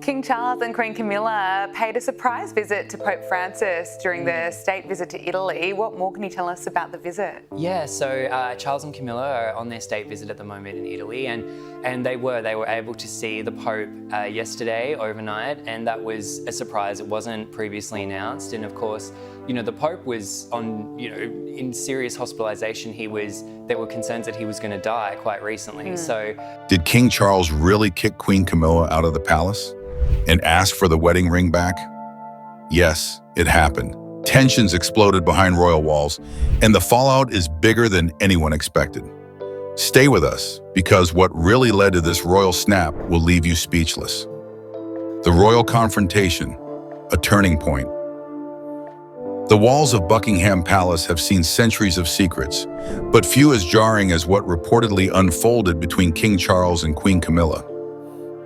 King Charles and Queen Camilla paid a surprise visit to Pope Francis during their state visit to Italy. What more can you tell us about the visit? Yeah, so Charles and Camilla are on their state visit at the moment in Italy, and they were able to see the Pope yesterday overnight, and that was a surprise. It wasn't previously announced, and of course, you know, the Pope was on, in serious hospitalization. There were concerns that he was going to die quite recently. So, did King Charles really kick Queen Camilla out of the palace and ask for the wedding ring back? Yes, it happened. Tensions exploded behind royal walls, and the fallout is bigger than anyone expected. Stay with us, because what really led to this royal snap will leave you speechless. The royal confrontation, a turning point. The walls of Buckingham Palace have seen centuries of secrets, but few as jarring as what reportedly unfolded between King Charles and Queen Camilla.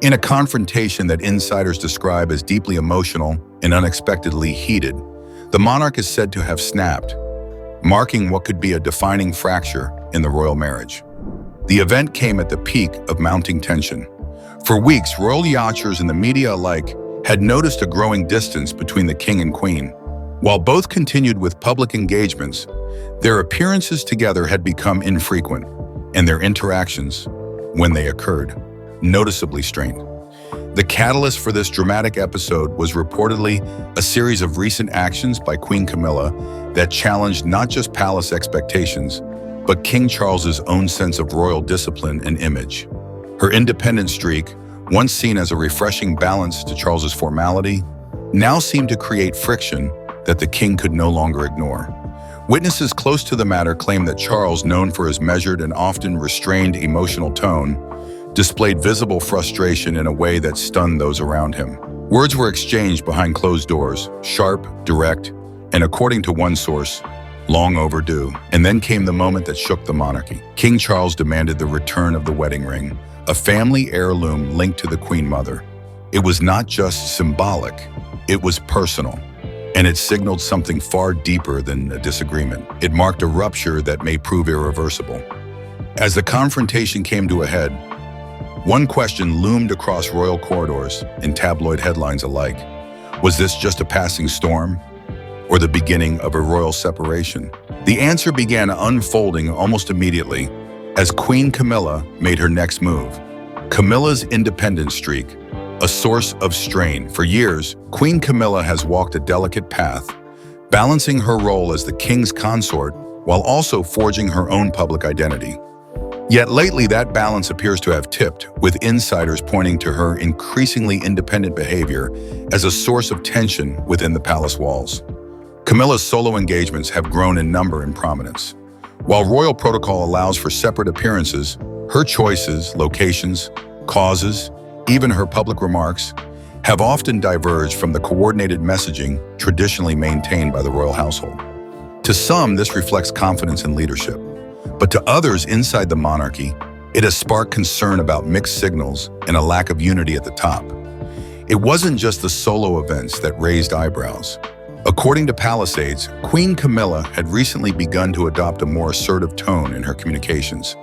In a confrontation that insiders describe as deeply emotional and unexpectedly heated, the monarch is said to have snapped, marking what could be a defining fracture in the royal marriage. The event came at the peak of mounting tension. For weeks, royal watchers and the media alike had noticed a growing distance between the king and queen. While both continued with public engagements, their appearances together had become infrequent, and their interactions, when they occurred, noticeably strained. The catalyst for this dramatic episode was reportedly a series of recent actions by Queen Camilla that challenged not just palace expectations, but King Charles's own sense of royal discipline and image. Her independent streak, once seen as a refreshing balance to Charles's formality, now seemed to create friction that the king could no longer ignore. Witnesses close to the matter claim that Charles, known for his measured and often restrained emotional tone, displayed visible frustration in a way that stunned those around him. Words were exchanged behind closed doors, sharp, direct, and according to one source, long overdue. And then came the moment that shook the monarchy. King Charles demanded the return of the wedding ring, a family heirloom linked to the Queen Mother. It was not just symbolic, it was personal. And it signaled something far deeper than a disagreement. It marked a rupture that may prove irreversible. As the confrontation came to a head, one question loomed across royal corridors and tabloid headlines alike. Was this just a passing storm, or the beginning of a royal separation? The answer began unfolding almost immediately as Queen Camilla made her next move. Camilla's independent streak, a source of strain. For years, Queen Camilla has walked a delicate path, balancing her role as the king's consort while also forging her own public identity. Yet lately, that balance appears to have tipped, with insiders pointing to her increasingly independent behavior as a source of tension within the palace walls. Camilla's solo engagements have grown in number and prominence. While royal protocol allows for separate appearances, her choices, locations, causes, even her public remarks, have often diverged from the coordinated messaging traditionally maintained by the royal household. To some, this reflects confidence in leadership, but to others inside the monarchy, it has sparked concern about mixed signals and a lack of unity at the top. It wasn't just the solo events that raised eyebrows. According to palace aides, Queen Camilla had recently begun to adopt a more assertive tone in her communications,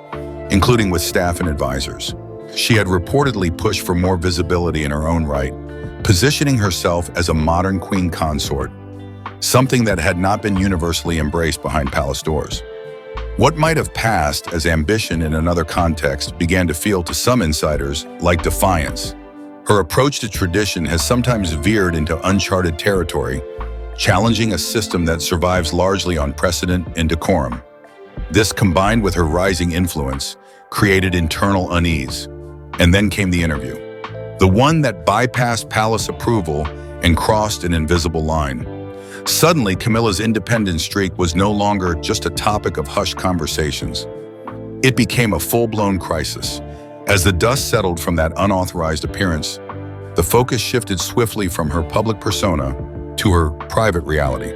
including with staff and advisors. She had reportedly pushed for more visibility in her own right, positioning herself as a modern queen consort, something that had not been universally embraced behind palace doors. What might have passed as ambition in another context began to feel to some insiders like defiance. Her approach to tradition has sometimes veered into uncharted territory, challenging a system that survives largely on precedent and decorum. This, combined with her rising influence, created internal unease. And then came the interview, the one that bypassed palace approval and crossed an invisible line. Suddenly, Camilla's independent streak was no longer just a topic of hushed conversations. It became a full-blown crisis. As the dust settled from that unauthorized appearance, the focus shifted swiftly from her public persona to her private reality,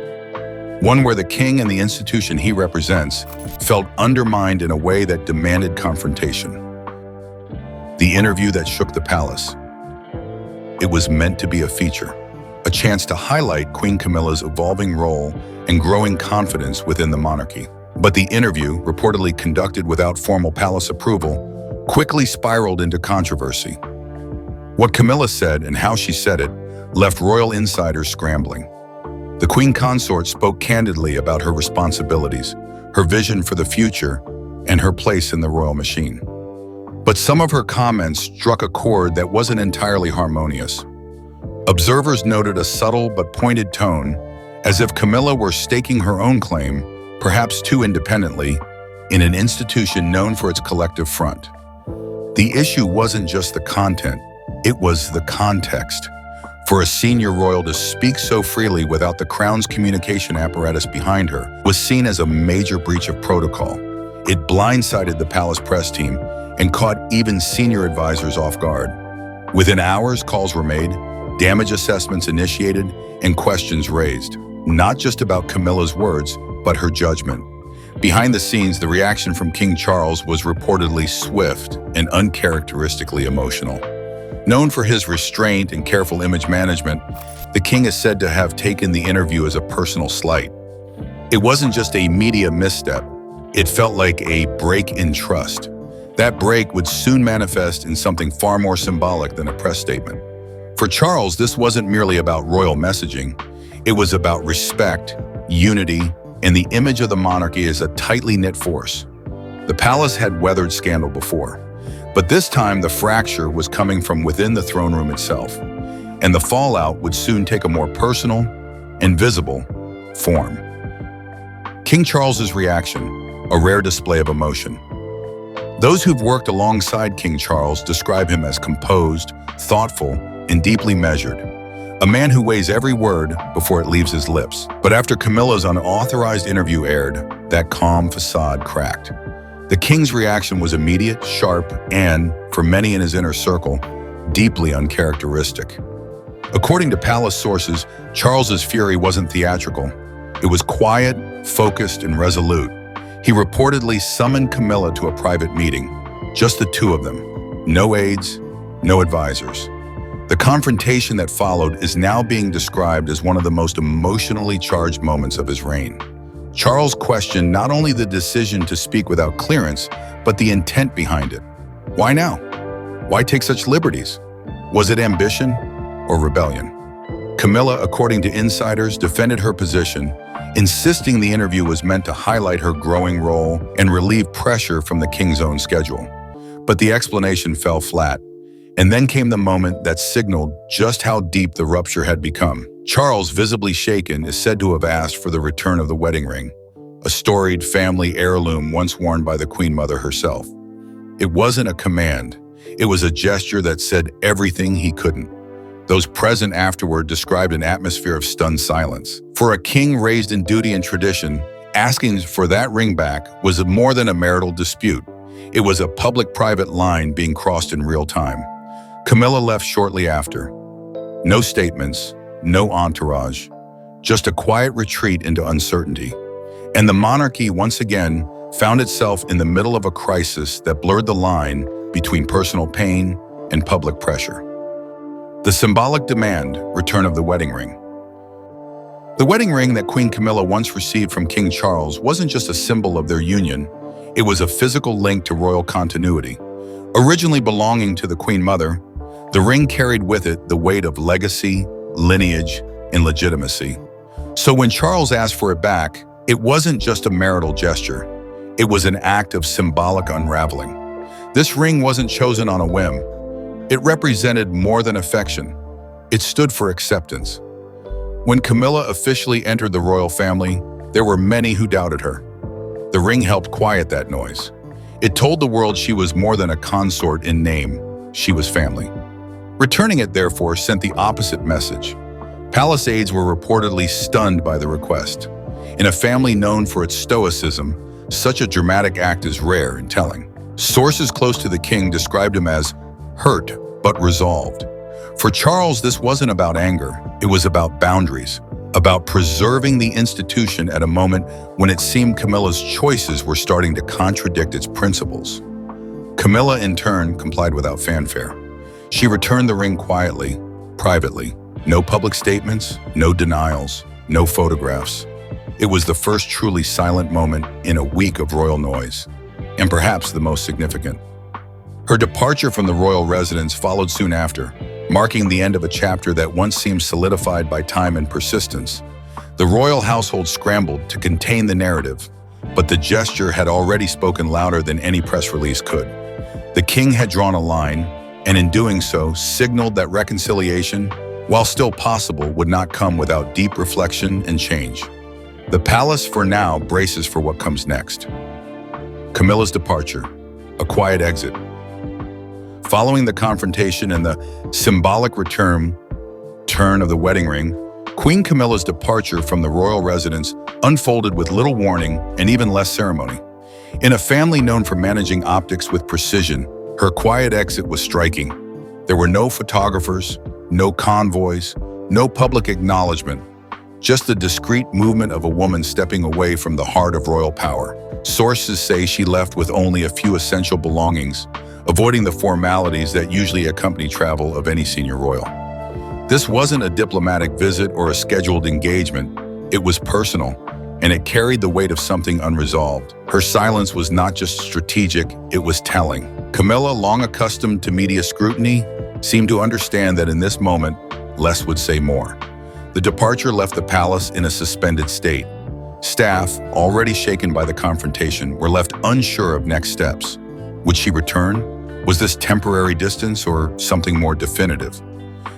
one where the king and the institution he represents felt undermined in a way that demanded confrontation. The interview that shook the palace. It was meant to be a feature, a chance to highlight Queen Camilla's evolving role and growing confidence within the monarchy. But the interview, reportedly conducted without formal palace approval, quickly spiraled into controversy. What Camilla said and how she said it left royal insiders scrambling. The Queen Consort spoke candidly about her responsibilities, her vision for the future, and her place in the royal machine. But some of her comments struck a chord that wasn't entirely harmonious. Observers noted a subtle but pointed tone, as if Camilla were staking her own claim, perhaps too independently, in an institution known for its collective front. The issue wasn't just the content, it was the context. For a senior royal to speak so freely without the crown's communication apparatus behind her was seen as a major breach of protocol. It blindsided the palace press team and caught even senior advisors off guard. Within hours, calls were made, damage assessments initiated, and questions raised, not just about Camilla's words, but her judgment. Behind the scenes, the reaction from King Charles was reportedly swift and uncharacteristically emotional. Known for his restraint and careful image management, the king is said to have taken the interview as a personal slight. It wasn't just a media misstep, it felt like a break in trust. That break would soon manifest in something far more symbolic than a press statement. For Charles, this wasn't merely about royal messaging, it was about respect, unity, and the image of the monarchy as a tightly knit force. The palace had weathered scandal before, but this time the fracture was coming from within the throne room itself, and the fallout would soon take a more personal and visible form. King Charles's reaction, a rare display of emotion. Those who've worked alongside King Charles describe him as composed, thoughtful, and deeply measured. A man who weighs every word before it leaves his lips. But after Camilla's unauthorized interview aired, that calm facade cracked. The king's reaction was immediate, sharp, and, for many in his inner circle, deeply uncharacteristic. According to palace sources, Charles's fury wasn't theatrical. It was quiet, focused, and resolute. He reportedly summoned Camilla to a private meeting, just the two of them. No aides, no advisors. The confrontation that followed is now being described as one of the most emotionally charged moments of his reign. Charles questioned not only the decision to speak without clearance, but the intent behind it. Why now? Why take such liberties? Was it ambition or rebellion? Camilla, according to insiders, defended her position, insisting the interview was meant to highlight her growing role and relieve pressure from the king's own schedule. But the explanation fell flat. And then came the moment that signaled just how deep the rupture had become. Charles, visibly shaken, is said to have asked for the return of the wedding ring, a storied family heirloom once worn by the Queen Mother herself. It wasn't a command. It was a gesture that said everything he couldn't. Those present afterward described an atmosphere of stunned silence. For a king raised in duty and tradition, asking for that ring back was more than a marital dispute. It was a public-private line being crossed in real time. Camilla left shortly after. No statements, no entourage, just a quiet retreat into uncertainty. And the monarchy once again found itself in the middle of a crisis that blurred the line between personal pain and public pressure. The symbolic demand, return of the wedding ring. The wedding ring that Queen Camilla once received from King Charles wasn't just a symbol of their union, it was a physical link to royal continuity. Originally belonging to the Queen Mother, the ring carried with it the weight of legacy, lineage, and legitimacy. So when Charles asked for it back, it wasn't just a marital gesture. It was an act of symbolic unraveling. This ring wasn't chosen on a whim. It represented more than affection. It stood for acceptance. When Camilla officially entered the royal family, there were many who doubted her. The ring helped quiet that noise. It told the world she was more than a consort in name. She was family. Returning it, therefore, sent the opposite message. Palace aides were reportedly stunned by the request. In a family known for its stoicism, such a dramatic act is rare and telling. Sources close to the king described him as hurt but resolved. For Charles, this wasn't about anger. It was about boundaries, about preserving the institution at a moment when it seemed Camilla's choices were starting to contradict its principles. Camilla, in turn, complied without fanfare. She returned the ring quietly, privately. No public statements, no denials, no photographs. It was the first truly silent moment in a week of royal noise, and perhaps the most significant. Her departure from the royal residence followed soon after, marking the end of a chapter that once seemed solidified by time and persistence. The royal household scrambled to contain the narrative, but the gesture had already spoken louder than any press release could. The king had drawn a line, and in doing so, signaled that reconciliation, while still possible, would not come without deep reflection and change. The palace, for now, braces for what comes next. Camilla's departure, a quiet exit. Following the confrontation and the symbolic turn of the wedding ring, Queen Camilla's departure from the royal residence unfolded with little warning and even less ceremony. In a family known for managing optics with precision, her quiet exit was striking. There were no photographers, no convoys, no public acknowledgement, just the discreet movement of a woman stepping away from the heart of royal power. Sources say she left with only a few essential belongings, avoiding the formalities that usually accompany travel of any senior royal. This wasn't a diplomatic visit or a scheduled engagement. It was personal, and it carried the weight of something unresolved. Her silence was not just strategic, it was telling. Camilla, long accustomed to media scrutiny, seemed to understand that in this moment, less would say more. The departure left the palace in a suspended state. Staff, already shaken by the confrontation, were left unsure of next steps. Would she return? Was this temporary distance or something more definitive?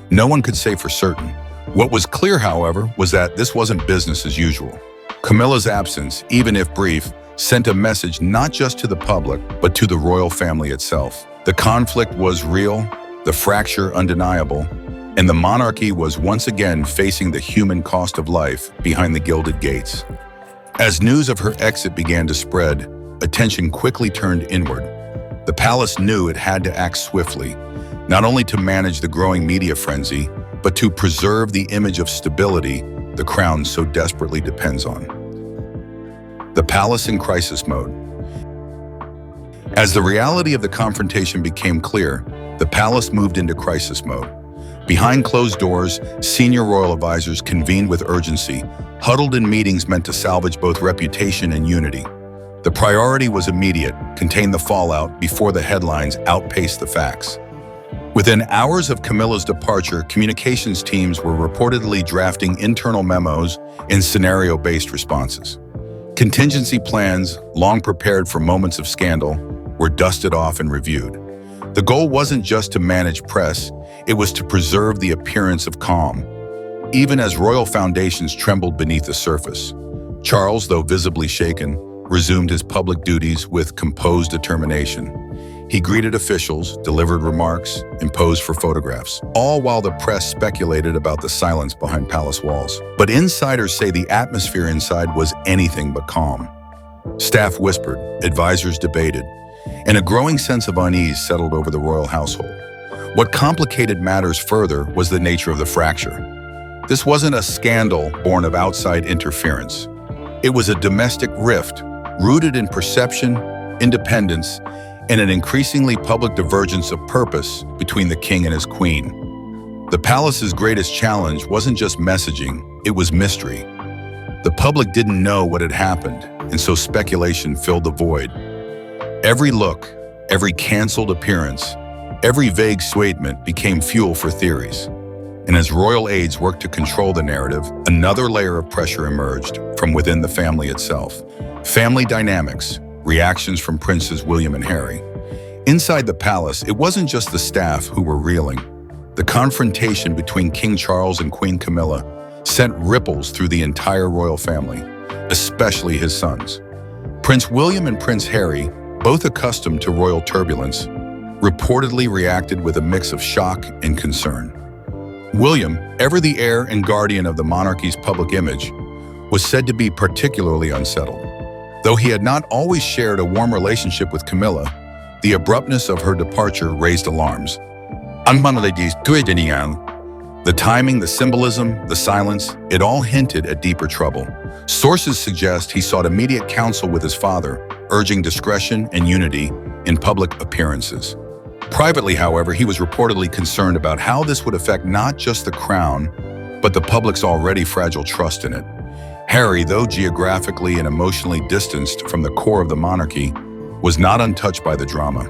No one could say for certain. What was clear, however, was that this wasn't business as usual. Camilla's absence, even if brief, sent a message not just to the public, but to the royal family itself. The conflict was real, the fracture undeniable, and the monarchy was once again facing the human cost of life behind the gilded gates. As news of her exit began to spread, attention quickly turned inward. The palace knew it had to act swiftly, not only to manage the growing media frenzy, but to preserve the image of stability the crown so desperately depends on. The palace in crisis mode. As the reality of the confrontation became clear, the palace moved into crisis mode. Behind closed doors, senior royal advisors convened with urgency, huddled in meetings meant to salvage both reputation and unity. The priority was immediate: contain the fallout before the headlines outpaced the facts. Within hours of Camilla's departure, communications teams were reportedly drafting internal memos and scenario-based responses. Contingency plans, long prepared for moments of scandal, were dusted off and reviewed. The goal wasn't just to manage press, it was to preserve the appearance of calm. Even as royal foundations trembled beneath the surface, Charles, though visibly shaken, resumed his public duties with composed determination. He greeted officials, delivered remarks, and posed for photographs, all while the press speculated about the silence behind palace walls. But insiders say the atmosphere inside was anything but calm. Staff whispered, advisors debated, and a growing sense of unease settled over the royal household. What complicated matters further was the nature of the fracture. This wasn't a scandal born of outside interference. It was a domestic rift, rooted in perception, independence, and an increasingly public divergence of purpose between the king and his queen. The palace's greatest challenge wasn't just messaging, it was mystery. The public didn't know what had happened, and so speculation filled the void. Every look, every canceled appearance, every vague statement became fuel for theories. And as royal aides worked to control the narrative, another layer of pressure emerged from within the family itself. Family dynamics, reactions from Princes William and Harry. Inside the palace, it wasn't just the staff who were reeling. The confrontation between King Charles and Queen Camilla sent ripples through the entire royal family, especially his sons. Prince William and Prince Harry, both accustomed to royal turbulence, reportedly reacted with a mix of shock and concern. William, ever the heir and guardian of the monarchy's public image, was said to be particularly unsettled. Though he had not always shared a warm relationship with Camilla, the abruptness of her departure raised alarms. The timing, the symbolism, the silence, it all hinted at deeper trouble. Sources suggest he sought immediate counsel with his father, urging discretion and unity in public appearances. Privately, however, he was reportedly concerned about how this would affect not just the crown, but the public's already fragile trust in it. Harry, though geographically and emotionally distanced from the core of the monarchy, was not untouched by the drama.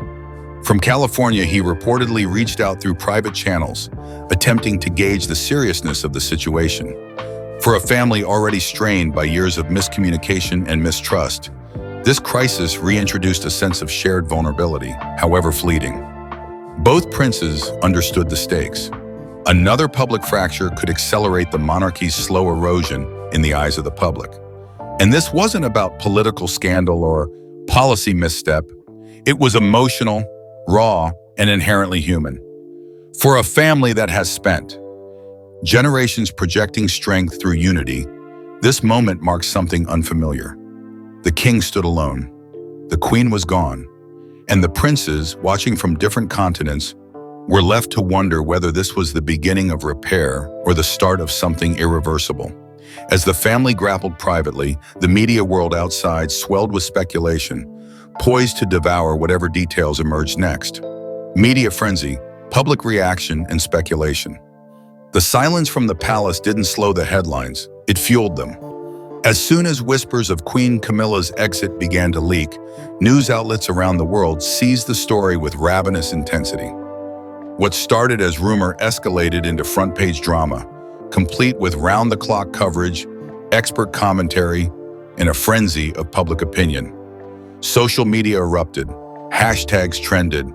From California, he reportedly reached out through private channels, attempting to gauge the seriousness of the situation. For a family already strained by years of miscommunication and mistrust, this crisis reintroduced a sense of shared vulnerability, however fleeting. Both princes understood the stakes. Another public fracture could accelerate the monarchy's slow erosion in the eyes of the public. And this wasn't about political scandal or policy misstep. It was emotional, raw, and inherently human. For a family that has spent generations projecting strength through unity, this moment marks something unfamiliar. The king stood alone. The queen was gone. And the princes, watching from different continents, were left to wonder whether this was the beginning of repair or the start of something irreversible. As the family grappled privately, the media world outside swelled with speculation, poised to devour whatever details emerged next. Media frenzy, public reaction, and speculation. The silence from the palace didn't slow the headlines, it fueled them. As soon as whispers of Queen Camilla's exit began to leak, news outlets around the world seized the story with ravenous intensity. What started as rumor escalated into front-page drama, complete with round-the-clock coverage, expert commentary, and a frenzy of public opinion. Social media erupted, hashtags trended,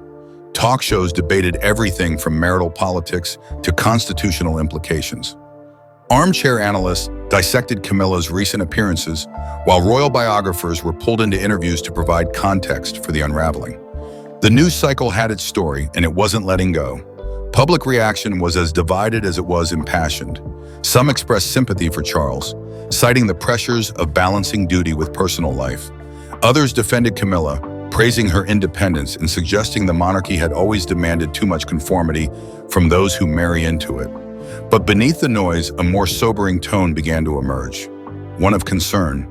talk shows debated everything from marital politics to constitutional implications. Armchair analysts dissected Camilla's recent appearances, while royal biographers were pulled into interviews to provide context for the unraveling. The news cycle had its story, and it wasn't letting go. Public reaction was as divided as it was impassioned. Some expressed sympathy for Charles, citing the pressures of balancing duty with personal life. Others defended Camilla, praising her independence and suggesting the monarchy had always demanded too much conformity from those who marry into it. But beneath the noise, a more sobering tone began to emerge, one of concern.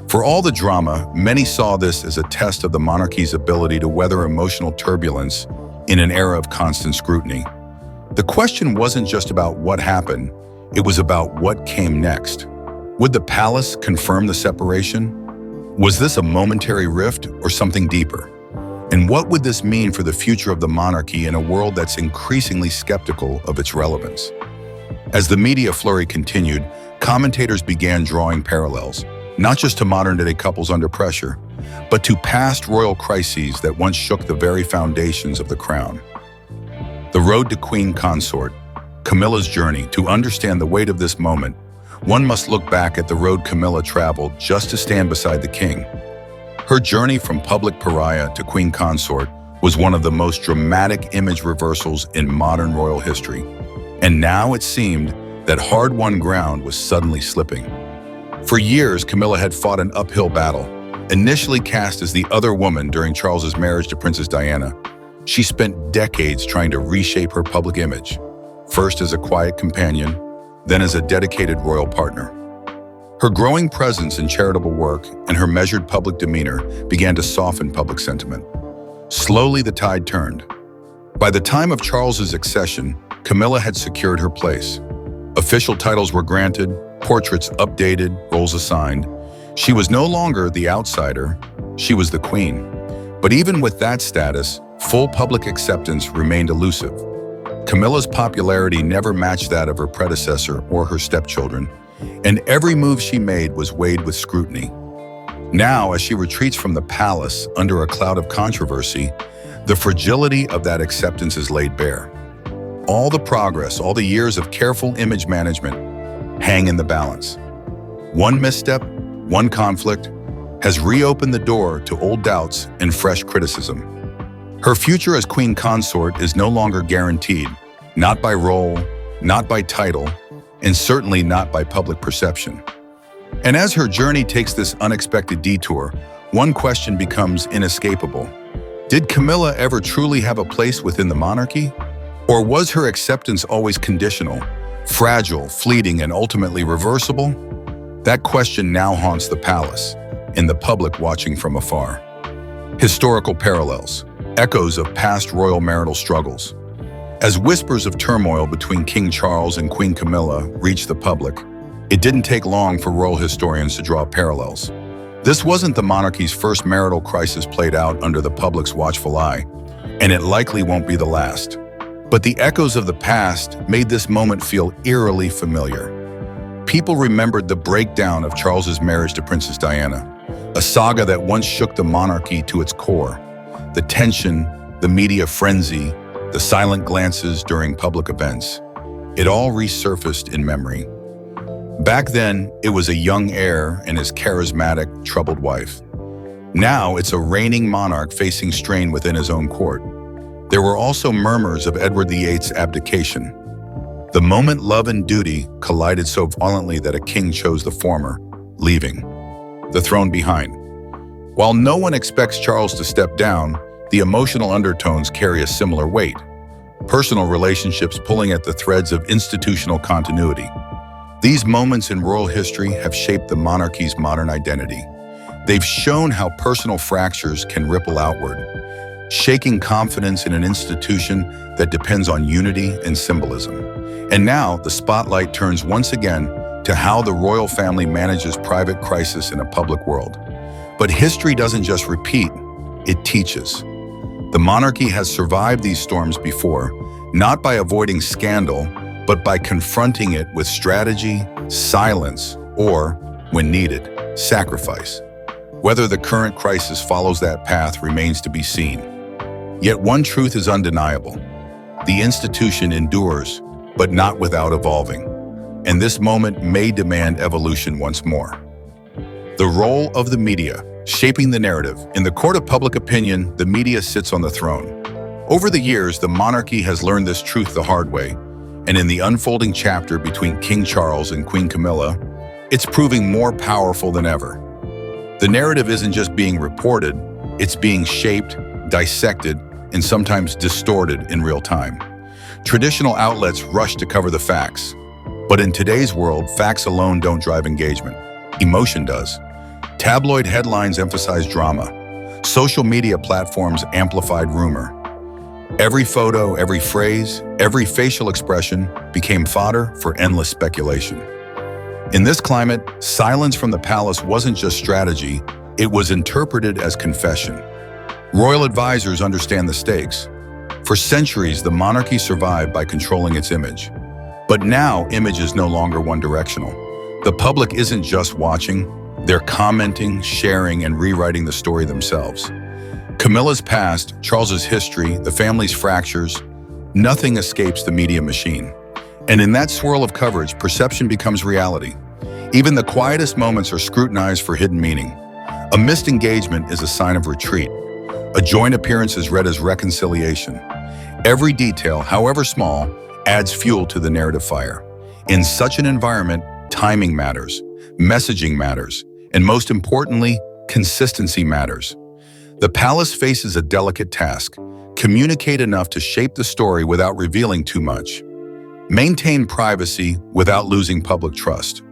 For all the drama, many saw this as a test of the monarchy's ability to weather emotional turbulence in an era of constant scrutiny. The question wasn't just about what happened, it was about what came next. Would the palace confirm the separation? Was this a momentary rift or something deeper? And what would this mean for the future of the monarchy in a world that's increasingly skeptical of its relevance? As the media flurry continued, commentators began drawing parallels, not just to modern-day couples under pressure, but to past royal crises that once shook the very foundations of the crown. The road to Queen Consort, Camilla's journey. To understand the weight of this moment, one must look back at the road Camilla traveled just to stand beside the king. Her journey from public pariah to Queen Consort was one of the most dramatic image reversals in modern royal history. And now it seemed that hard-won ground was suddenly slipping. For years, Camilla had fought an uphill battle. Initially cast as the other woman during Charles's marriage to Princess Diana, she spent decades trying to reshape her public image, first as a quiet companion, then as a dedicated royal partner. Her growing presence in charitable work and her measured public demeanor began to soften public sentiment. Slowly, the tide turned. By the time of Charles's accession, Camilla had secured her place. Official titles were granted, portraits updated, roles assigned. She was no longer the outsider, she was the queen. But even with that status, full public acceptance remained elusive. Camilla's popularity never matched that of her predecessor or her stepchildren, and every move she made was weighed with scrutiny. Now, as she retreats from the palace under a cloud of controversy, the fragility of that acceptance is laid bare. All the progress, all the years of careful image management hang in the balance. One misstep, one conflict, has reopened the door to old doubts and fresh criticism. Her future as Queen Consort is no longer guaranteed, not by role, not by title, and certainly not by public perception. And as her journey takes this unexpected detour, one question becomes inescapable. Did Camilla ever truly have a place within the monarchy? Or was her acceptance always conditional, fragile, fleeting, and ultimately reversible? That question now haunts the palace, and the public watching from afar. Historical parallels, echoes of past royal marital struggles. As whispers of turmoil between King Charles and Queen Camilla reached the public, it didn't take long for royal historians to draw parallels. This wasn't the monarchy's first marital crisis played out under the public's watchful eye. and it likely won't be the last. But the echoes of the past made this moment feel eerily familiar. People remembered the breakdown of Charles's marriage to Princess Diana, a saga that once shook the monarchy to its core. The tension, the media frenzy, the silent glances during public events. It all resurfaced in memory. Back then, it was a young heir and his charismatic, troubled wife. Now, it's a reigning monarch facing strain within his own court. There were also murmurs of Edward VIII's abdication. The moment love and duty collided so violently that a king chose the former, leaving the throne behind. While no one expects Charles to step down, the emotional undertones carry a similar weight. Personal relationships pulling at the threads of institutional continuity. These moments in royal history have shaped the monarchy's modern identity. They've shown how personal fractures can ripple outward, shaking confidence in an institution that depends on unity and symbolism. And now, the spotlight turns once again to how the royal family manages private crisis in a public world. But history doesn't just repeat, it teaches. The monarchy has survived these storms before, not by avoiding scandal, but by confronting it with strategy, silence, or, when needed, sacrifice. Whether the current crisis follows that path remains to be seen. Yet one truth is undeniable. The institution endures, but not without evolving. And this moment may demand evolution once more. The role of the media, shaping the narrative. In the court of public opinion, the media sits on the throne. Over the years, the monarchy has learned this truth the hard way, and in the unfolding chapter between King Charles and Queen Camilla, it's proving more powerful than ever. The narrative isn't just being reported, it's being shaped, dissected, and sometimes distorted in real time. Traditional outlets rush to cover the facts, but in today's world, facts alone don't drive engagement. Emotion does. Tabloid headlines emphasize drama. Social media platforms amplified rumor. Every photo, every phrase, every facial expression became fodder for endless speculation. In this climate, silence from the palace wasn't just strategy, it was interpreted as confession. Royal advisors understand the stakes. For centuries, the monarchy survived by controlling its image. But now, image is no longer one-directional. The public isn't just watching, they're commenting, sharing, and rewriting the story themselves. Camilla's past, Charles's history, the family's fractures, nothing escapes the media machine. And in that swirl of coverage, perception becomes reality. Even the quietest moments are scrutinized for hidden meaning. A missed engagement is a sign of retreat. A joint appearance is read as reconciliation. Every detail, however small, adds fuel to the narrative fire. In such an environment, timing matters, messaging matters, and most importantly, consistency matters. The palace faces a delicate task: communicate enough to shape the story without revealing too much. Maintain privacy without losing public trust.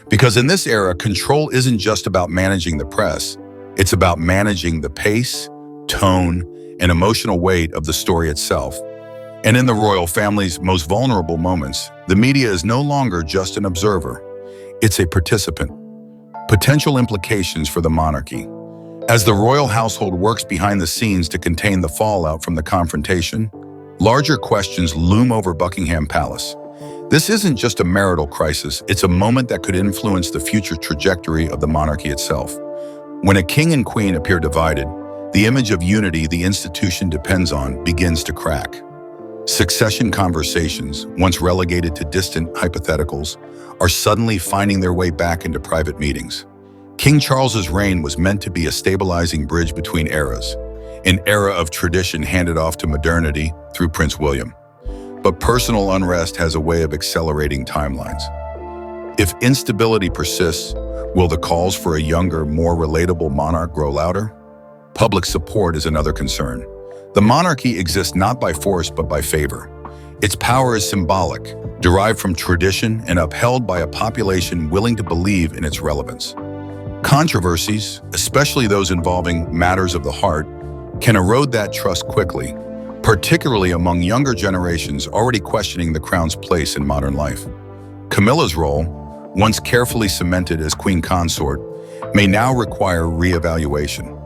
Because in this era, control isn't just about managing the press, it's about managing the pace, tone, and emotional weight of the story itself. And in the royal family's most vulnerable moments, the media is no longer just an observer, it's a participant. Potential implications for the monarchy. As the royal household works behind the scenes to contain the fallout from the confrontation, larger questions loom over Buckingham Palace. This isn't just a marital crisis, it's a moment that could influence the future trajectory of the monarchy itself. When a king and queen appear divided, the image of unity the institution depends on begins to crack. Succession conversations, once relegated to distant hypotheticals, are suddenly finding their way back into private meetings. King Charles's reign was meant to be a stabilizing bridge between eras, an era of tradition handed off to modernity through Prince William. But personal unrest has a way of accelerating timelines. If instability persists, will the calls for a younger, more relatable monarch grow louder? Public support is another concern. The monarchy exists not by force but by favor. Its power is symbolic, derived from tradition and upheld by a population willing to believe in its relevance. Controversies, especially those involving matters of the heart, can erode that trust quickly, particularly among younger generations already questioning the crown's place in modern life. Camilla's role, once carefully cemented as queen consort, may now require re-evaluation.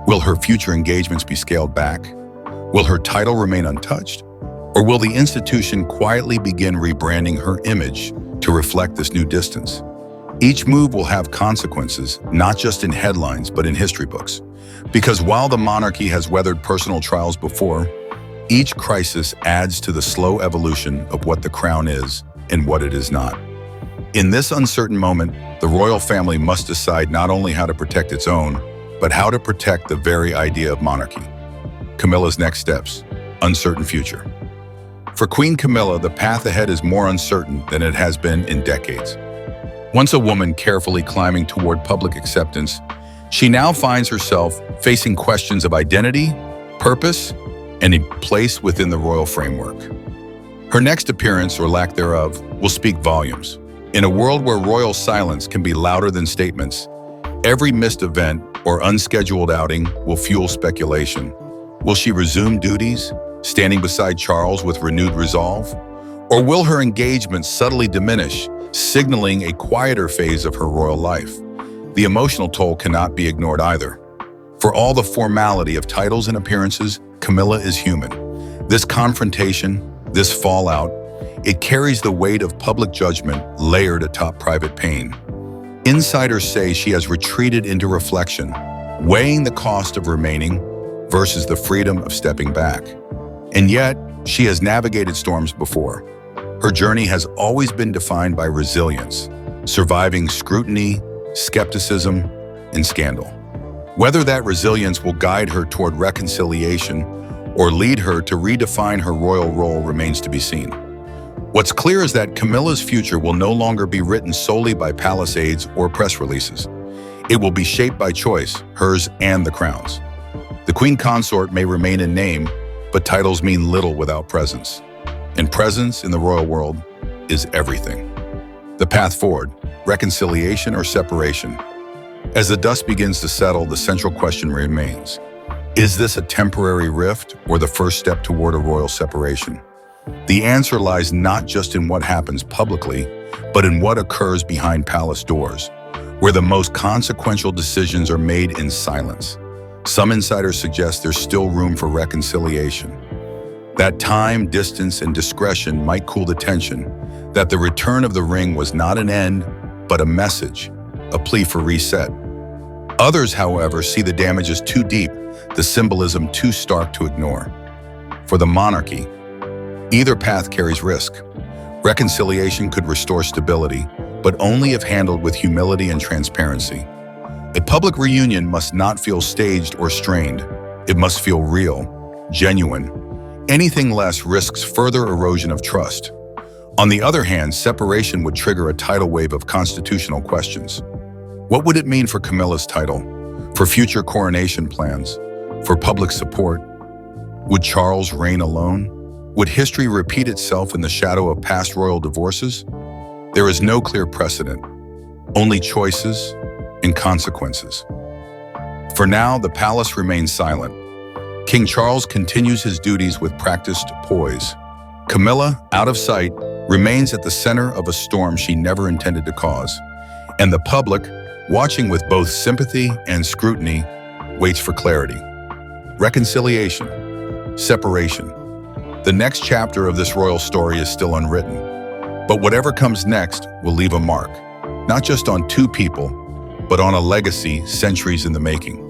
Will her future engagements be scaled back? Will her title remain untouched? Or will the institution quietly begin rebranding her image to reflect this new distance? Each move will have consequences, not just in headlines, but in history books. Because while the monarchy has weathered personal trials before, each crisis adds to the slow evolution of what the crown is and what it is not. In this uncertain moment, the royal family must decide not only how to protect its own, but how to protect the very idea of monarchy. Camilla's next steps, uncertain future. For Queen Camilla, the path ahead is more uncertain than it has been in decades. Once a woman carefully climbing toward public acceptance, she now finds herself facing questions of identity, purpose, and a place within the royal framework. Her next appearance, or lack thereof, will speak volumes. In a world where royal silence can be louder than statements, every missed event or unscheduled outing will fuel speculation. Will she resume duties, standing beside Charles with renewed resolve? Or will her engagement subtly diminish, signaling a quieter phase of her royal life? The emotional toll cannot be ignored either. For all the formality of titles and appearances, Camilla is human. This confrontation, this fallout, it carries the weight of public judgment layered atop private pain. Insiders say she has retreated into reflection, weighing the cost of remaining versus the freedom of stepping back. And yet, she has navigated storms before. Her journey has always been defined by resilience, surviving scrutiny, skepticism, and scandal. Whether that resilience will guide her toward reconciliation or lead her to redefine her royal role remains to be seen. What's clear is that Camilla's future will no longer be written solely by palace aides or press releases. It will be shaped by choice, hers and the crown's. The queen consort may remain in name, but titles mean little without presence. And presence in the royal world is everything. The path forward, reconciliation or separation. As the dust begins to settle, the central question remains. Is this a temporary rift or the first step toward a royal separation? The answer lies not just in what happens publicly, but in what occurs behind palace doors, where the most consequential decisions are made in silence. Some insiders suggest there's still room for reconciliation. That time, distance, and discretion might cool the tension, that the return of the ring was not an end, but a message, a plea for reset. Others, however, see the damage as too deep, the symbolism too stark to ignore. For the monarchy, either path carries risk. Reconciliation could restore stability, but only if handled with humility and transparency. A public reunion must not feel staged or strained. It must feel real, genuine. Anything less risks further erosion of trust. On the other hand, separation would trigger a tidal wave of constitutional questions. What would it mean for Camilla's title, for future coronation plans, for public support? Would Charles reign alone? Would history repeat itself in the shadow of past royal divorces? There is no clear precedent, only choices and consequences. For now, the palace remains silent. King Charles continues his duties with practiced poise. Camilla, out of sight, remains at the center of a storm she never intended to cause. And the public, watching with both sympathy and scrutiny, waits for clarity. Reconciliation, separation. The next chapter of this royal story is still unwritten, but whatever comes next will leave a mark, not just on two people, but on a legacy centuries in the making.